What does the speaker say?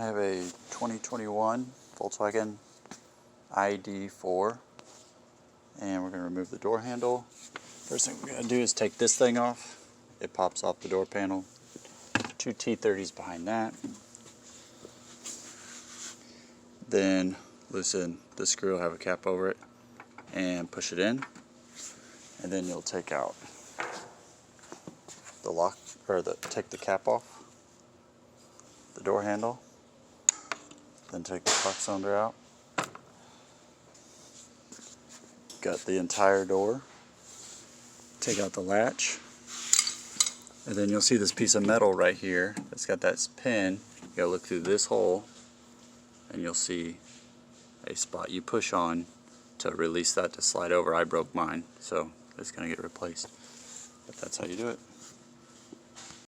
I have a 2021 Volkswagen ID.4 and we're going to remove the door handle. First thing we're going to do is take this thing off. It pops off the door panel. Two T30s behind that. Then loosen the screw, have a cap over it, and push it in. And then you'll take out the lock, or take the cap off the door handle. Then take the clock cylinder out. Got the entire door. Take out the latch. And then you'll see this piece of metal right here that's got that pin. You gotta look through this hole and you'll see a spot you push on to release that to slide over. I broke mine, so it's gonna get replaced. But that's how you do it.